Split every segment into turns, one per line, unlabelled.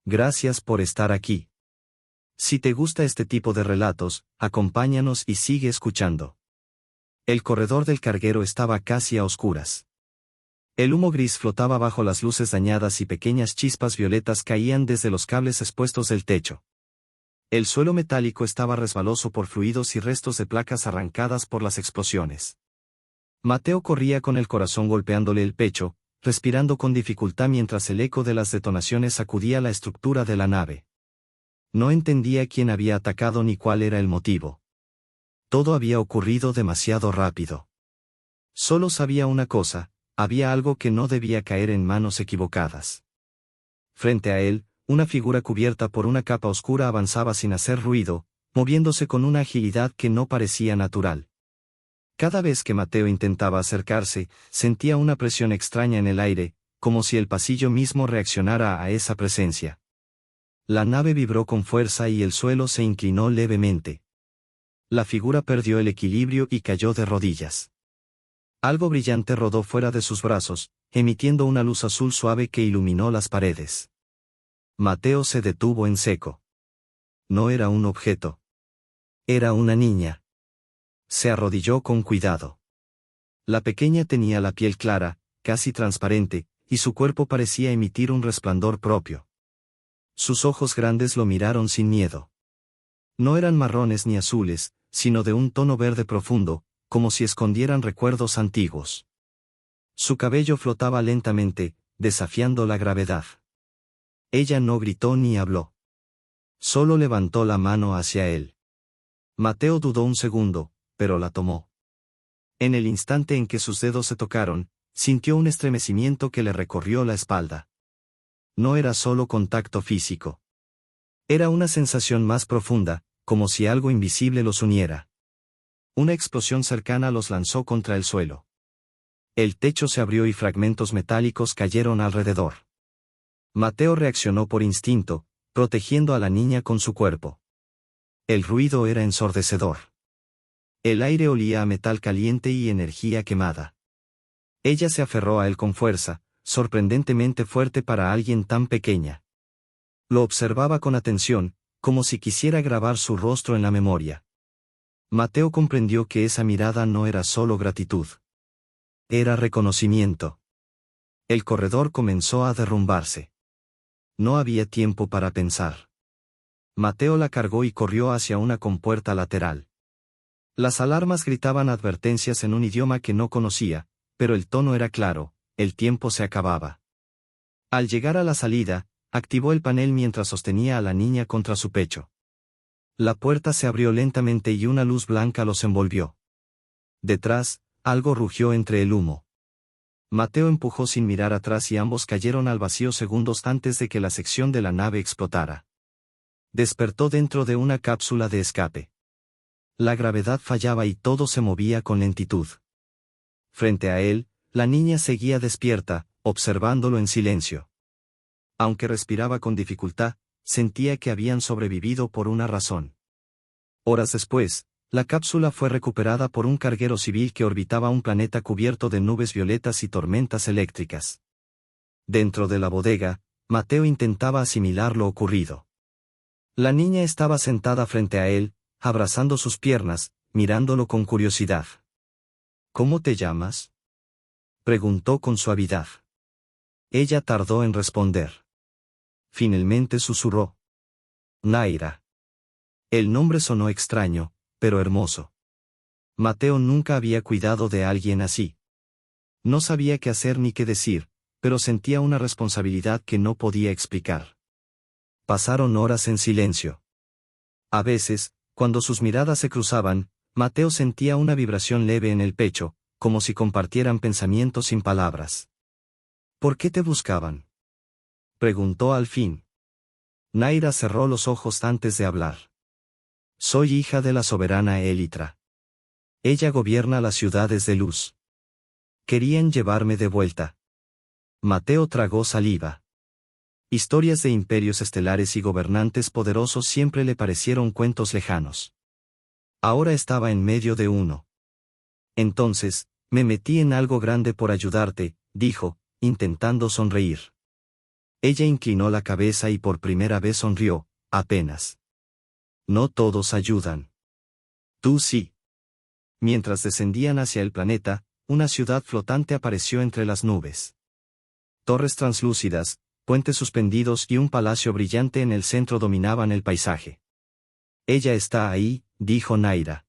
Gracias por estar aquí. Si te gusta este tipo de relatos, acompáñanos y sigue escuchando. El corredor del carguero estaba casi a oscuras. El humo gris flotaba bajo las luces dañadas y pequeñas chispas violetas caían desde los cables expuestos del techo. El suelo metálico estaba resbaloso por fluidos y restos de placas arrancadas por las explosiones. Mateo corría con el corazón golpeándole el pecho, respirando con dificultad mientras el eco de las detonaciones sacudía la estructura de la nave. No entendía quién había atacado ni cuál era el motivo. Todo había ocurrido demasiado rápido. Solo sabía una cosa: había algo que no debía caer en manos equivocadas. Frente a él, una figura cubierta por una capa oscura avanzaba sin hacer ruido, moviéndose con una agilidad que no parecía natural. Cada vez que Mateo intentaba acercarse, sentía una presión extraña en el aire, como si el pasillo mismo reaccionara a esa presencia. La nave vibró con fuerza y el suelo se inclinó levemente. La figura perdió el equilibrio y cayó de rodillas. Algo brillante rodó fuera de sus brazos, emitiendo una luz azul suave que iluminó las paredes. Mateo se detuvo en seco. No era un objeto. Era una niña. Se arrodilló con cuidado. La pequeña tenía la piel clara, casi transparente, y su cuerpo parecía emitir un resplandor propio. Sus ojos grandes lo miraron sin miedo. No eran marrones ni azules, sino de un tono verde profundo, como si escondieran recuerdos antiguos. Su cabello flotaba lentamente, desafiando la gravedad. Ella no gritó ni habló. Solo levantó la mano hacia él. Mateo dudó un segundo, pero la tomó. En el instante en que sus dedos se tocaron, sintió un estremecimiento que le recorrió la espalda. No era solo contacto físico. Era una sensación más profunda, como si algo invisible los uniera. Una explosión cercana los lanzó contra el suelo. El techo se abrió y fragmentos metálicos cayeron alrededor. Mateo reaccionó por instinto, protegiendo a la niña con su cuerpo. El ruido era ensordecedor. El aire olía a metal caliente y energía quemada. Ella se aferró a él con fuerza, sorprendentemente fuerte para alguien tan pequeña. Lo observaba con atención, como si quisiera grabar su rostro en la memoria. Mateo comprendió que esa mirada no era solo gratitud. Era reconocimiento. El corredor comenzó a derrumbarse. No había tiempo para pensar. Mateo la cargó y corrió hacia una compuerta lateral. Las alarmas gritaban advertencias en un idioma que no conocía, pero el tono era claro: el tiempo se acababa. Al llegar a la salida, activó el panel mientras sostenía a la niña contra su pecho. La puerta se abrió lentamente y una luz blanca los envolvió. Detrás, algo rugió entre el humo. Mateo empujó sin mirar atrás y ambos cayeron al vacío segundos antes de que la sección de la nave explotara. Despertó dentro de una cápsula de escape. La gravedad fallaba y todo se movía con lentitud. Frente a él, la niña seguía despierta, observándolo en silencio. Aunque respiraba con dificultad, sentía que habían sobrevivido por una razón. Horas después, la cápsula fue recuperada por un carguero civil que orbitaba un planeta cubierto de nubes violetas y tormentas eléctricas. Dentro de la bodega, Mateo intentaba asimilar lo ocurrido. La niña estaba sentada frente a él, abrazando sus piernas, mirándolo con curiosidad. ¿Cómo te llamas?, preguntó con suavidad. Ella tardó en responder. Finalmente susurró: Naira. El nombre sonó extraño, pero hermoso. Mateo nunca había cuidado de alguien así. No sabía qué hacer ni qué decir, pero sentía una responsabilidad que no podía explicar. Pasaron horas en silencio. A veces, cuando sus miradas se cruzaban, Mateo sentía una vibración leve en el pecho, como si compartieran pensamientos sin palabras. ¿Por qué te buscaban?, preguntó al fin. Naira cerró los ojos antes de hablar. Soy hija de la soberana Élitra. Ella gobierna las ciudades de luz. Querían llevarme de vuelta. Mateo tragó saliva. Historias de imperios estelares y gobernantes poderosos siempre le parecieron cuentos lejanos. Ahora estaba en medio de uno. Entonces, me metí en algo grande por ayudarte, dijo, intentando sonreír. Ella inclinó la cabeza y por primera vez sonrió, apenas. No todos ayudan. Tú sí. Mientras descendían hacia el planeta, una ciudad flotante apareció entre las nubes. Torres translúcidas, puentes suspendidos y un palacio brillante en el centro dominaban el paisaje. Ella está ahí, dijo Naira.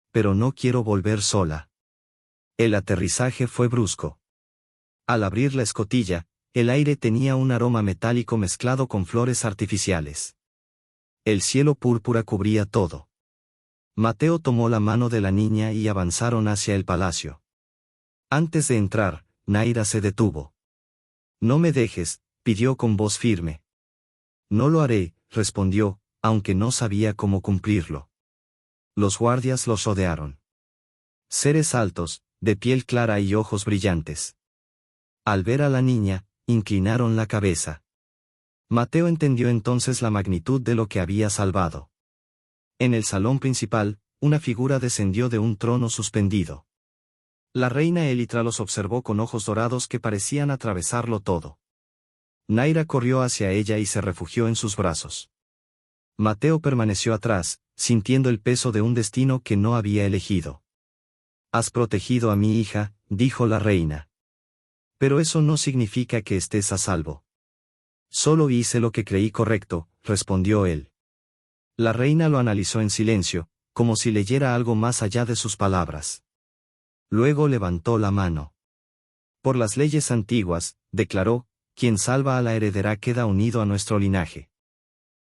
Pero no quiero volver sola. El aterrizaje fue brusco. Al abrir la escotilla, el aire tenía un aroma metálico mezclado con flores artificiales. El cielo púrpura cubría todo. Mateo tomó la mano de la niña y avanzaron hacia el palacio. Antes de entrar, Naira se detuvo. No me dejes, pidió con voz firme. No lo haré, respondió, aunque no sabía cómo cumplirlo. Los guardias los rodearon. Seres altos, de piel clara y ojos brillantes. Al ver a la niña, inclinaron la cabeza. Mateo entendió entonces la magnitud de lo que había salvado. En el salón principal, una figura descendió de un trono suspendido. La reina Élitra los observó con ojos dorados que parecían atravesarlo todo. Naira corrió hacia ella y se refugió en sus brazos. Mateo permaneció atrás, sintiendo el peso de un destino que no había elegido. Has protegido a mi hija, dijo la reina. Pero eso no significa que estés a salvo. Solo hice lo que creí correcto, respondió él. La reina lo analizó en silencio, como si leyera algo más allá de sus palabras. Luego levantó la mano. Por las leyes antiguas, declaró, quien salva a la heredera queda unido a nuestro linaje.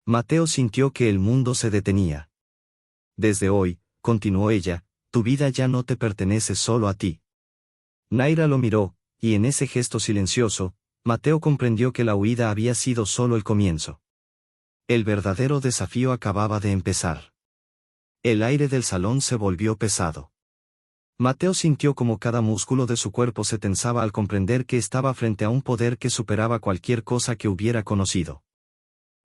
Mateo sintió que el mundo se detenía. Desde hoy, continuó ella, tu vida ya no te pertenece solo a ti. Naira lo miró, y en ese gesto silencioso, Mateo comprendió que la huida había sido solo el comienzo. El verdadero desafío acababa de empezar. El aire del salón se volvió pesado. Mateo sintió como cada músculo de su cuerpo se tensaba al comprender que estaba frente a un poder que superaba cualquier cosa que hubiera conocido.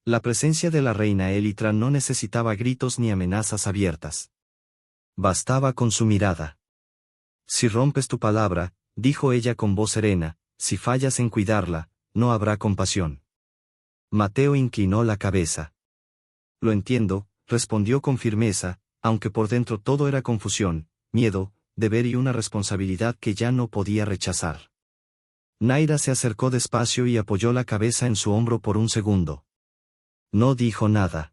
La presencia de la reina Élitra no necesitaba gritos ni amenazas abiertas. Bastaba con su mirada. Si rompes tu palabra, dijo ella con voz serena, si fallas en cuidarla, no habrá compasión. Mateo inclinó la cabeza. Lo entiendo, respondió con firmeza, aunque por dentro todo era confusión, miedo, deber y una responsabilidad que ya no podía rechazar. Naira se acercó despacio y apoyó la cabeza en su hombro por un segundo. No dijo nada.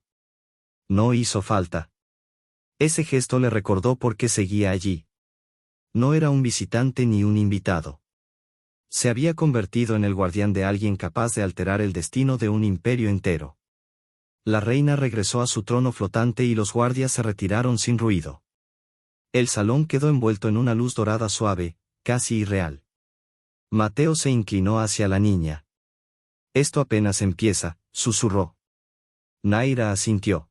No hizo falta. Ese gesto le recordó por qué seguía allí. No era un visitante ni un invitado. Se había convertido en el guardián de alguien capaz de alterar el destino de un imperio entero. La reina regresó a su trono flotante y los guardias se retiraron sin ruido. El salón quedó envuelto en una luz dorada suave, casi irreal. Mateo se inclinó hacia la niña. Esto apenas empieza, susurró. Naira asintió.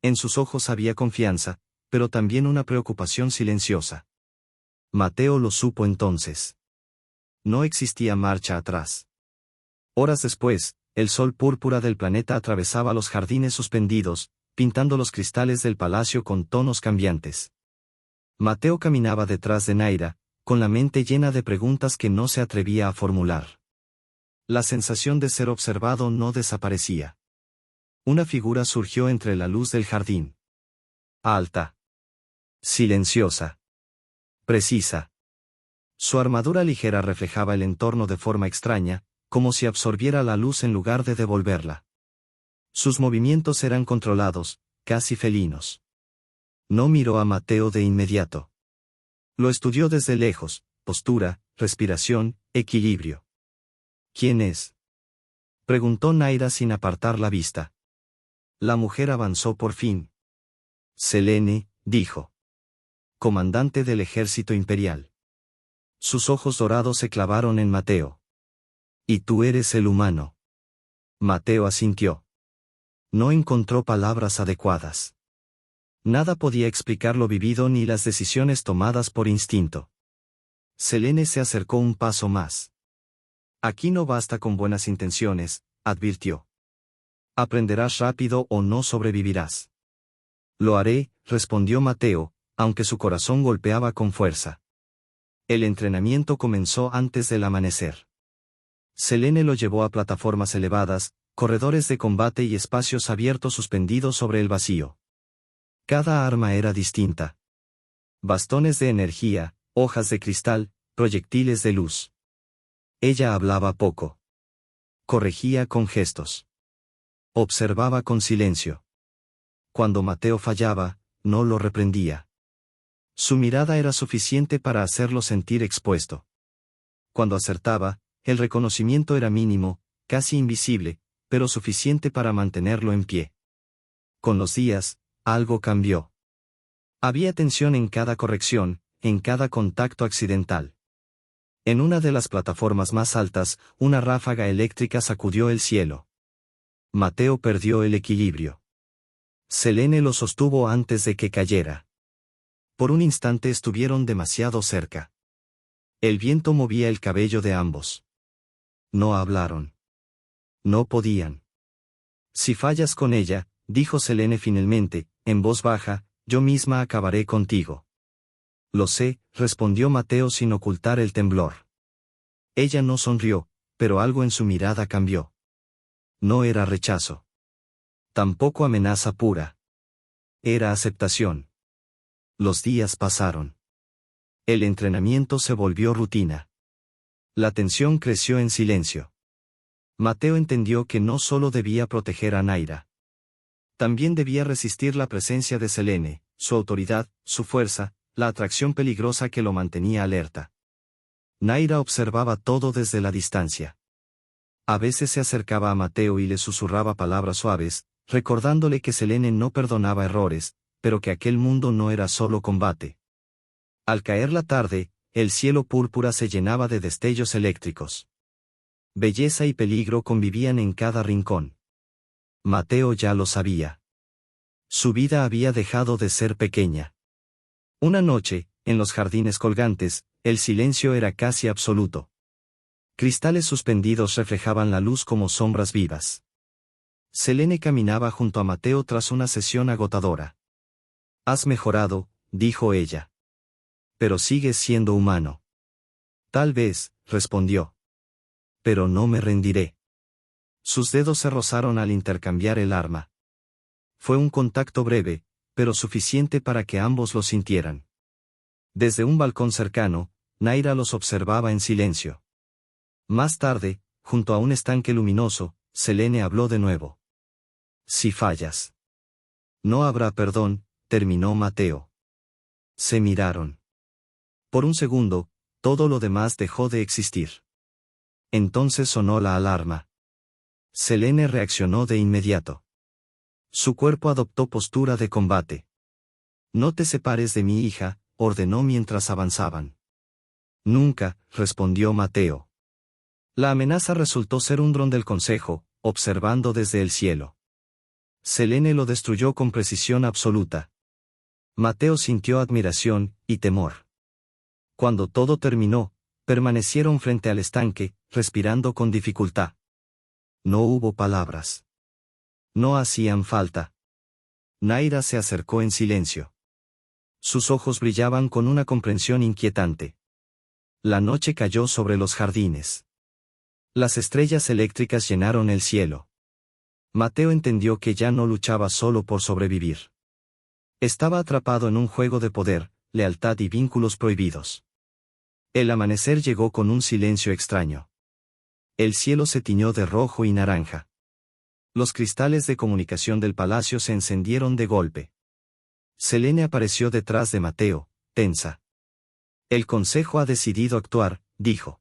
En sus ojos había confianza, pero también una preocupación silenciosa. Mateo lo supo entonces. No existía marcha atrás. Horas después, el sol púrpura del planeta atravesaba los jardines suspendidos, pintando los cristales del palacio con tonos cambiantes. Mateo caminaba detrás de Naira, con la mente llena de preguntas que no se atrevía a formular. La sensación de ser observado no desaparecía. Una figura surgió entre la luz del jardín. Alta. Silenciosa. Precisa. Su armadura ligera reflejaba el entorno de forma extraña, como si absorbiera la luz en lugar de devolverla. Sus movimientos eran controlados, casi felinos. No miró a Mateo de inmediato. Lo estudió desde lejos, postura, respiración, equilibrio. ¿Quién es? Preguntó Naira sin apartar la vista. La mujer avanzó por fin. Selene, dijo. Comandante del ejército imperial. Sus ojos dorados se clavaron en Mateo. ¿Y tú eres el humano? Mateo asintió. No encontró palabras adecuadas. Nada podía explicar lo vivido ni las decisiones tomadas por instinto. Selene se acercó un paso más. Aquí no basta con buenas intenciones, advirtió. Aprenderás rápido o no sobrevivirás. Lo haré, respondió Mateo, aunque su corazón golpeaba con fuerza. El entrenamiento comenzó antes del amanecer. Selene lo llevó a plataformas elevadas, corredores de combate y espacios abiertos suspendidos sobre el vacío. Cada arma era distinta. Bastones de energía, hojas de cristal, proyectiles de luz. Ella hablaba poco. Corregía con gestos. Observaba con silencio. Cuando Mateo fallaba, no lo reprendía. Su mirada era suficiente para hacerlo sentir expuesto. Cuando acertaba, el reconocimiento era mínimo, casi invisible, pero suficiente para mantenerlo en pie. Con los días, algo cambió. Había tensión en cada corrección, en cada contacto accidental. En una de las plataformas más altas, una ráfaga eléctrica sacudió el cielo. Mateo perdió el equilibrio. Selene lo sostuvo antes de que cayera. Por un instante estuvieron demasiado cerca. El viento movía el cabello de ambos. No hablaron. No podían. Si fallas con ella, dijo Selene finalmente, en voz baja, yo misma acabaré contigo. Lo sé, respondió Mateo sin ocultar el temblor. Ella no sonrió, pero algo en su mirada cambió. No era rechazo. Tampoco amenaza pura. Era aceptación. Los días pasaron. El entrenamiento se volvió rutina. La tensión creció en silencio. Mateo entendió que no solo debía proteger a Naira. También debía resistir la presencia de Selene, su autoridad, su fuerza, la atracción peligrosa que lo mantenía alerta. Naira observaba todo desde la distancia. A veces se acercaba a Mateo y le susurraba palabras suaves, recordándole que Selene no perdonaba errores, pero que aquel mundo no era solo combate. Al caer la tarde, el cielo púrpura se llenaba de destellos eléctricos. Belleza y peligro convivían en cada rincón. Mateo ya lo sabía. Su vida había dejado de ser pequeña. Una noche, en los jardines colgantes, el silencio era casi absoluto. Cristales suspendidos reflejaban la luz como sombras vivas. Selene caminaba junto a Mateo tras una sesión agotadora. Has mejorado, dijo ella. Pero sigues siendo humano. Tal vez, respondió. Pero no me rendiré. Sus dedos se rozaron al intercambiar el arma. Fue un contacto breve, pero suficiente para que ambos lo sintieran. Desde un balcón cercano, Naira los observaba en silencio. Más tarde, junto a un estanque luminoso, Selene habló de nuevo. Si fallas. No habrá perdón, terminó Mateo. Se miraron. Por un segundo, todo lo demás dejó de existir. Entonces sonó la alarma. Selene reaccionó de inmediato. Su cuerpo adoptó postura de combate. No te separes de mi hija, ordenó mientras avanzaban. Nunca, respondió Mateo. La amenaza resultó ser un dron del consejo, observando desde el cielo. Selene lo destruyó con precisión absoluta. Mateo sintió admiración y temor. Cuando todo terminó, permanecieron frente al estanque, respirando con dificultad. No hubo palabras. No hacían falta. Naira se acercó en silencio. Sus ojos brillaban con una comprensión inquietante. La noche cayó sobre los jardines. Las estrellas eléctricas llenaron el cielo. Mateo entendió que ya no luchaba solo por sobrevivir. Estaba atrapado en un juego de poder, lealtad y vínculos prohibidos. El amanecer llegó con un silencio extraño. El cielo se tiñó de rojo y naranja. Los cristales de comunicación del palacio se encendieron de golpe. Selene apareció detrás de Mateo, tensa. El consejo ha decidido actuar, dijo.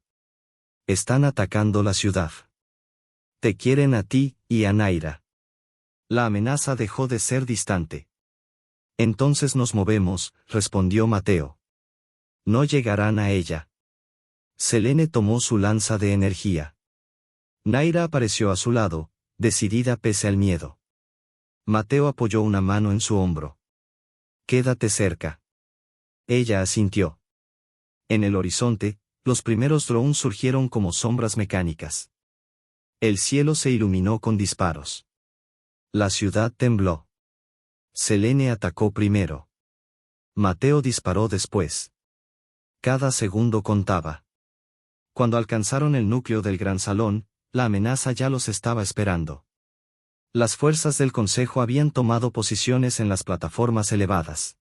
Están atacando la ciudad. Te quieren a ti y a Naira. La amenaza dejó de ser distante. Entonces nos movemos, respondió Mateo. No llegarán a ella. Selene tomó su lanza de energía. Naira apareció a su lado, decidida pese al miedo. Mateo apoyó una mano en su hombro. Quédate cerca. Ella asintió. En el horizonte, los primeros drones surgieron como sombras mecánicas. El cielo se iluminó con disparos. La ciudad tembló. Selene atacó primero. Mateo disparó después. Cada segundo contaba. Cuando alcanzaron el núcleo del gran salón, la amenaza ya los estaba esperando. Las fuerzas del Consejo habían tomado posiciones en las plataformas elevadas.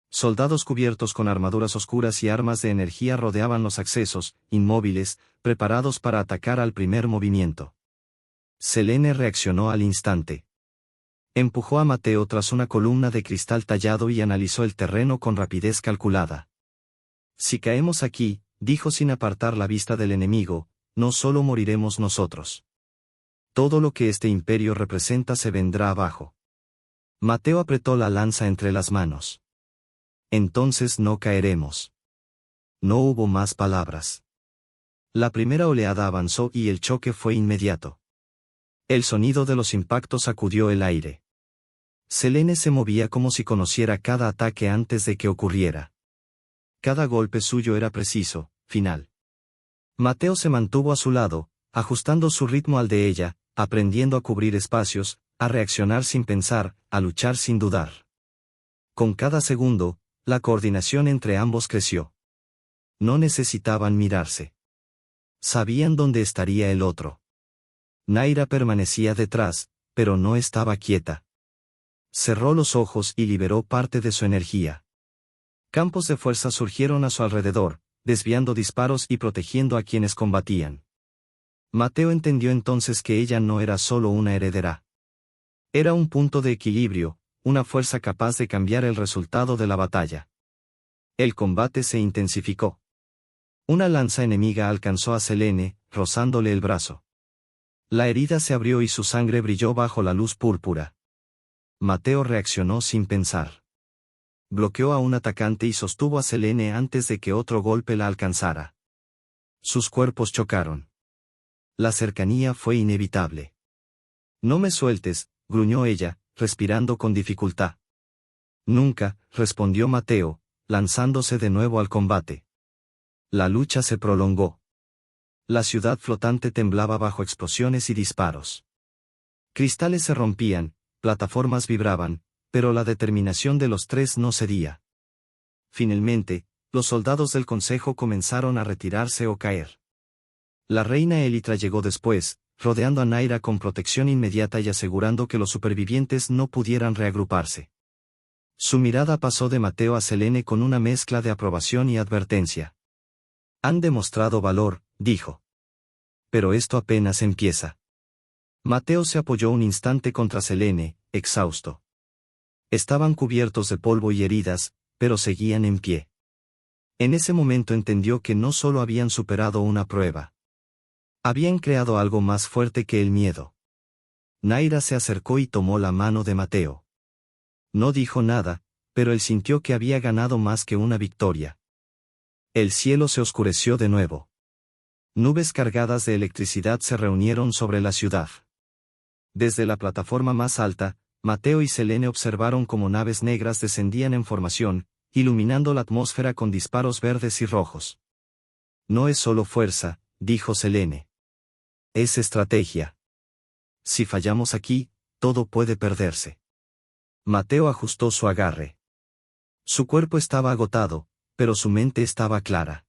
Soldados cubiertos con armaduras oscuras y armas de energía rodeaban los accesos, inmóviles, preparados para atacar al primer movimiento. Selene reaccionó al instante. Empujó a Mateo tras una columna de cristal tallado y analizó el terreno con rapidez calculada. Si caemos aquí, dijo sin apartar la vista del enemigo, no solo moriremos nosotros. Todo lo que este imperio representa se vendrá abajo. Mateo apretó la lanza entre las manos. Entonces no caeremos. No hubo más palabras. La primera oleada avanzó y el choque fue inmediato. El sonido de los impactos sacudió el aire. Selene se movía como si conociera cada ataque antes de que ocurriera. Cada golpe suyo era preciso, final. Mateo se mantuvo a su lado, ajustando su ritmo al de ella, aprendiendo a cubrir espacios, a reaccionar sin pensar, a luchar sin dudar. Con cada segundo, la coordinación entre ambos creció. No necesitaban mirarse. Sabían dónde estaría el otro. Naira permanecía detrás, pero no estaba quieta. Cerró los ojos y liberó parte de su energía. Campos de fuerza surgieron a su alrededor, desviando disparos y protegiendo a quienes combatían. Mateo entendió entonces que ella no era solo una heredera. Era un punto de equilibrio, una fuerza capaz de cambiar el resultado de la batalla. El combate se intensificó. Una lanza enemiga alcanzó a Selene, rozándole el brazo. La herida se abrió y su sangre brilló bajo la luz púrpura. Mateo reaccionó sin pensar. Bloqueó a un atacante y sostuvo a Selene antes de que otro golpe la alcanzara. Sus cuerpos chocaron. La cercanía fue inevitable. No me sueltes, gruñó ella, respirando con dificultad. Nunca, respondió Mateo, lanzándose de nuevo al combate. La lucha se prolongó. La ciudad flotante temblaba bajo explosiones y disparos. Cristales se rompían, plataformas vibraban, pero la determinación de los tres no cedía. Finalmente, los soldados del Consejo comenzaron a retirarse o caer. La reina Élitra llegó después, rodeando a Naira con protección inmediata y asegurando que los supervivientes no pudieran reagruparse. Su mirada pasó de Mateo a Selene con una mezcla de aprobación y advertencia. Han demostrado valor, dijo. Pero esto apenas empieza. Mateo se apoyó un instante contra Selene, exhausto. Estaban cubiertos de polvo y heridas, pero seguían en pie. En ese momento entendió que no solo habían superado una prueba. Habían creado algo más fuerte que el miedo. Naira se acercó y tomó la mano de Mateo. No dijo nada, pero él sintió que había ganado más que una victoria. El cielo se oscureció de nuevo. Nubes cargadas de electricidad se reunieron sobre la ciudad. Desde la plataforma más alta, Mateo y Selene observaron cómo naves negras descendían en formación, iluminando la atmósfera con disparos verdes y rojos. No es solo fuerza, dijo Selene. Es estrategia. Si fallamos aquí, todo puede perderse. Mateo ajustó su agarre. Su cuerpo estaba agotado, pero su mente estaba clara.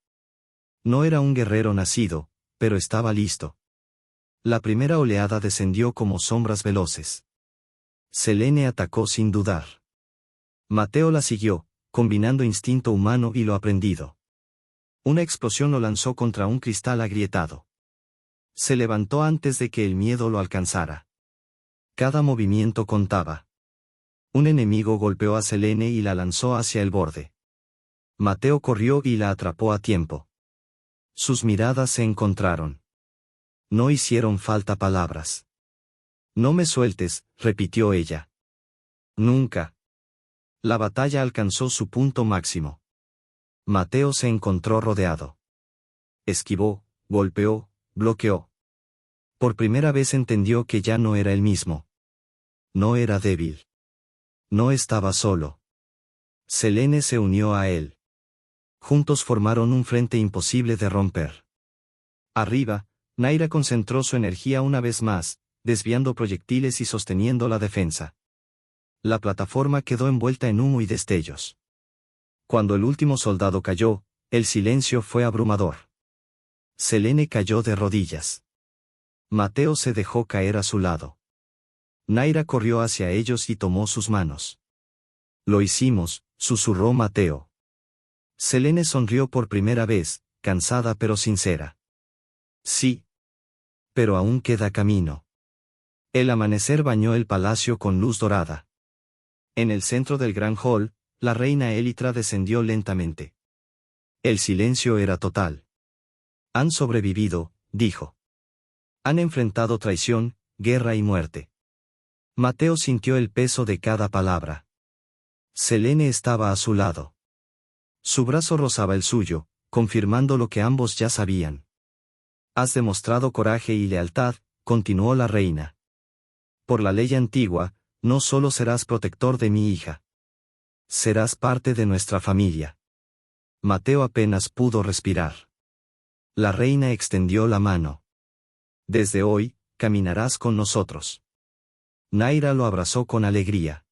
No era un guerrero nacido, pero estaba listo. La primera oleada descendió como sombras veloces. Selene atacó sin dudar. Mateo la siguió, combinando instinto humano y lo aprendido. Una explosión lo lanzó contra un cristal agrietado. Se levantó antes de que el miedo lo alcanzara. Cada movimiento contaba. Un enemigo golpeó a Selene y la lanzó hacia el borde. Mateo corrió y la atrapó a tiempo. Sus miradas se encontraron. No hicieron falta palabras. No me sueltes, repitió ella. Nunca. La batalla alcanzó su punto máximo. Mateo se encontró rodeado. Esquivó, golpeó, bloqueó. Por primera vez entendió que ya no era el mismo. No era débil. No estaba solo. Selene se unió a él. Juntos formaron un frente imposible de romper. Arriba, Naira concentró su energía una vez más, desviando proyectiles y sosteniendo la defensa. La plataforma quedó envuelta en humo y destellos. Cuando el último soldado cayó, el silencio fue abrumador. Selene cayó de rodillas. Mateo se dejó caer a su lado. Naira corrió hacia ellos y tomó sus manos. Lo hicimos, susurró Mateo. Selene sonrió por primera vez, cansada pero sincera. Sí. Pero aún queda camino. El amanecer bañó el palacio con luz dorada. En el centro del gran hall, la reina Élitra descendió lentamente. El silencio era total. Han sobrevivido, dijo. Han enfrentado traición, guerra y muerte. Mateo sintió el peso de cada palabra. Selene estaba a su lado. Su brazo rozaba el suyo, confirmando lo que ambos ya sabían. Has demostrado coraje y lealtad, continuó la reina. Por la ley antigua, no solo serás protector de mi hija. Serás parte de nuestra familia. Mateo apenas pudo respirar. La reina extendió la mano. Desde hoy, caminarás con nosotros. Naira lo abrazó con alegría.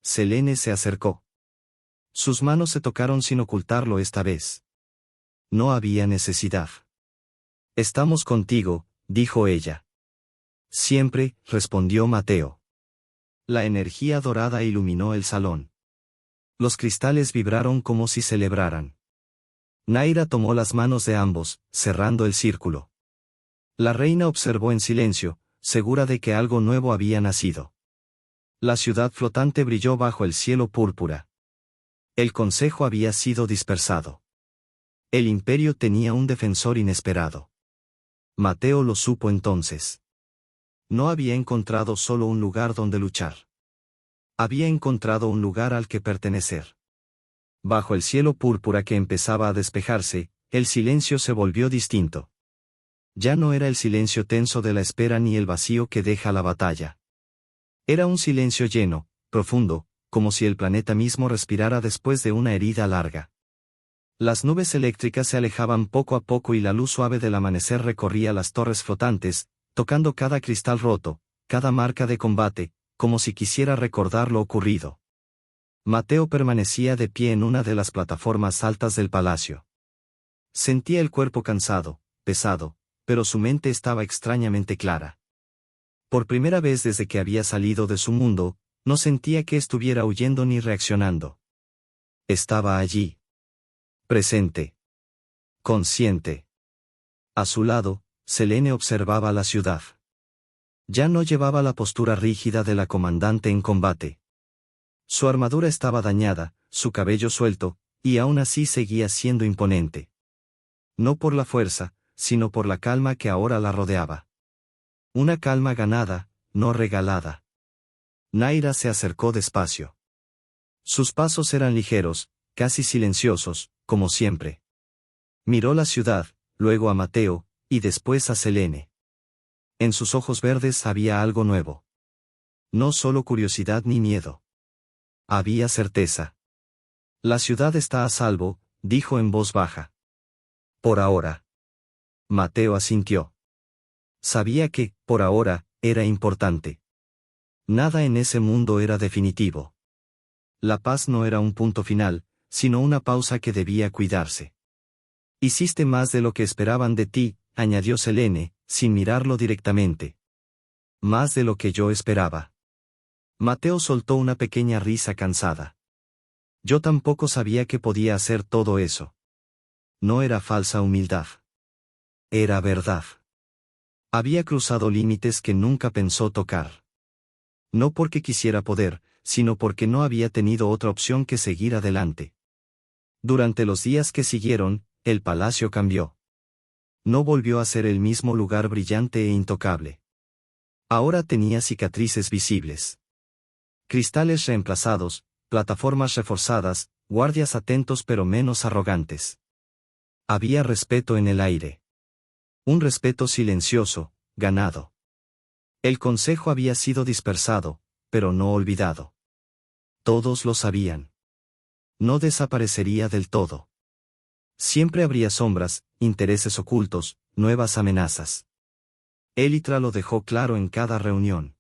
Selene se acercó. Sus manos se tocaron sin ocultarlo esta vez. No había necesidad. Estamos contigo, dijo ella. Siempre, respondió Mateo. La energía dorada iluminó el salón. Los cristales vibraron como si celebraran. Naira tomó las manos de ambos, cerrando el círculo. La reina observó en silencio, segura de que algo nuevo había nacido. La ciudad flotante brilló bajo el cielo púrpura. El consejo había sido dispersado. El imperio tenía un defensor inesperado. Mateo lo supo entonces. No había encontrado solo un lugar donde luchar. Había encontrado un lugar al que pertenecer. Bajo el cielo púrpura que empezaba a despejarse, el silencio se volvió distinto. Ya no era el silencio tenso de la espera ni el vacío que deja la batalla. Era un silencio lleno, profundo, como si el planeta mismo respirara después de una herida larga. Las nubes eléctricas se alejaban poco a poco y la luz suave del amanecer recorría las torres flotantes, tocando cada cristal roto, cada marca de combate, como si quisiera recordar lo ocurrido. Mateo permanecía de pie en una de las plataformas altas del palacio. Sentía el cuerpo cansado, pesado, pero su mente estaba extrañamente clara. Por primera vez desde que había salido de su mundo, no sentía que estuviera huyendo ni reaccionando. Estaba allí. Presente. Consciente. A su lado, Selene observaba la ciudad. Ya no llevaba la postura rígida de la comandante en combate. Su armadura estaba dañada, su cabello suelto, y aún así seguía siendo imponente. No por la fuerza, sino por la calma que ahora la rodeaba. Una calma ganada, no regalada. Naira se acercó despacio. Sus pasos eran ligeros, casi silenciosos, como siempre. Miró la ciudad, luego a Mateo, y después a Selene. En sus ojos verdes había algo nuevo. No solo curiosidad ni miedo. Había certeza. La ciudad está a salvo, dijo en voz baja. Por ahora. Mateo asintió. Sabía que, por ahora, era importante. Nada en ese mundo era definitivo. La paz no era un punto final, sino una pausa que debía cuidarse. Hiciste más de lo que esperaban de ti, añadió Selene, sin mirarlo directamente. Más de lo que yo esperaba. Mateo soltó una pequeña risa cansada. Yo tampoco sabía que podía hacer todo eso. No era falsa humildad. Era verdad. Había cruzado límites que nunca pensó tocar. No porque quisiera poder, sino porque no había tenido otra opción que seguir adelante. Durante los días que siguieron, el palacio cambió. No volvió a ser el mismo lugar brillante e intocable. Ahora tenía cicatrices visibles. Cristales reemplazados, plataformas reforzadas, guardias atentos pero menos arrogantes. Había respeto en el aire. Un respeto silencioso, ganado. El consejo había sido dispersado, pero no olvidado. Todos lo sabían. No desaparecería del todo. Siempre habría sombras, intereses ocultos, nuevas amenazas. Élitra lo dejó claro en cada reunión.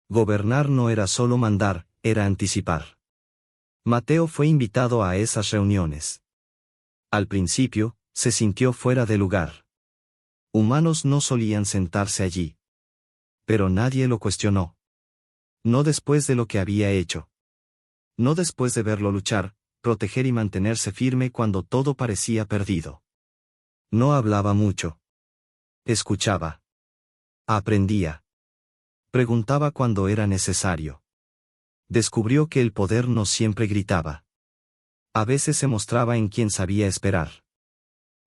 Gobernar no era solo mandar, era anticipar. Mateo fue invitado a esas reuniones. Al principio, Se sintió fuera de lugar. Humanos no solían sentarse allí. Pero nadie lo cuestionó. No después de lo que había hecho. No después de verlo luchar, proteger y mantenerse firme cuando todo parecía perdido. No hablaba mucho. Escuchaba. Aprendía. Preguntaba cuando era necesario. Descubrió que el poder no siempre gritaba. A veces se mostraba en quien sabía esperar.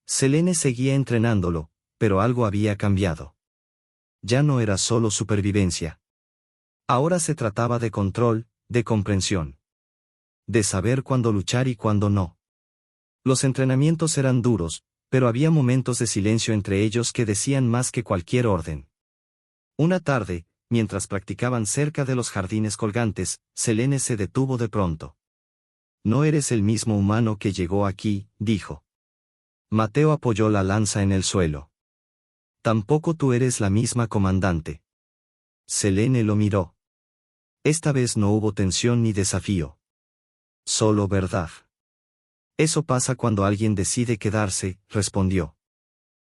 Selene seguía entrenándolo, pero algo había cambiado. Ya no era solo supervivencia. Ahora se trataba de control, de comprensión. De saber cuándo luchar y cuándo no. Los entrenamientos eran duros, pero había momentos de silencio entre ellos que decían más que cualquier orden. Una tarde, mientras practicaban cerca de los jardines colgantes, Selene se detuvo de pronto. No eres el mismo humano que llegó aquí, dijo. Mateo apoyó la lanza en el suelo. Tampoco tú eres la misma comandante. Selene lo miró. Esta vez no hubo tensión ni desafío. Solo verdad. Eso pasa cuando alguien decide quedarse, respondió.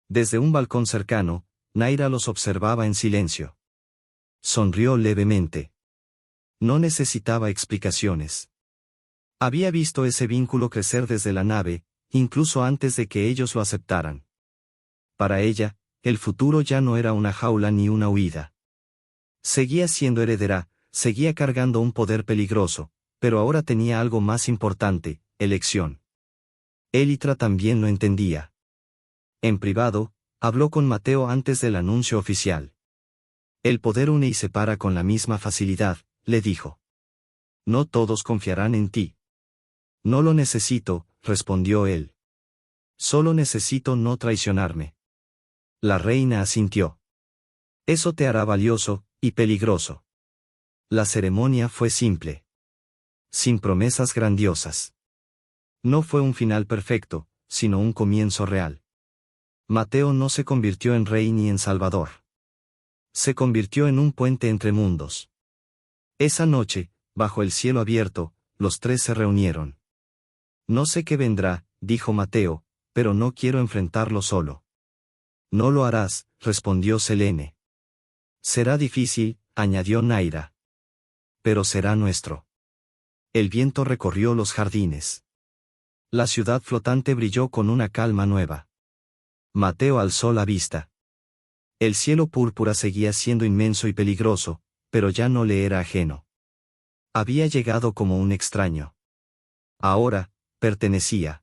Desde un balcón cercano, Naira los observaba en silencio. Sonrió levemente. No necesitaba explicaciones. Había visto ese vínculo crecer desde la nave, incluso antes de que ellos lo aceptaran. Para ella, el futuro ya no era una jaula ni una huida. Seguía siendo heredera, seguía cargando un poder peligroso, pero ahora tenía algo más importante, elección. Élitra también lo entendía. En privado, habló con Mateo antes del anuncio oficial. El poder une y separa con la misma facilidad, le dijo. No todos confiarán en ti. No lo necesito, respondió él. Solo necesito no traicionarme. La reina asintió. Eso te hará valioso, y peligroso. La ceremonia fue simple. Sin promesas grandiosas. No fue un final perfecto, sino un comienzo real. Mateo no se convirtió en rey ni en salvador. Se convirtió en un puente entre mundos. Esa noche, bajo el cielo abierto, los tres se reunieron. No sé qué vendrá, dijo Mateo, pero no quiero enfrentarlo solo. No lo harás, respondió Selene. Será difícil, añadió Naira. Pero será nuestro. El viento recorrió los jardines. La ciudad flotante brilló con una calma nueva. Mateo alzó la vista. El cielo púrpura seguía siendo inmenso y peligroso, pero ya no le era ajeno. Había llegado como un extraño. Ahora, pertenecía.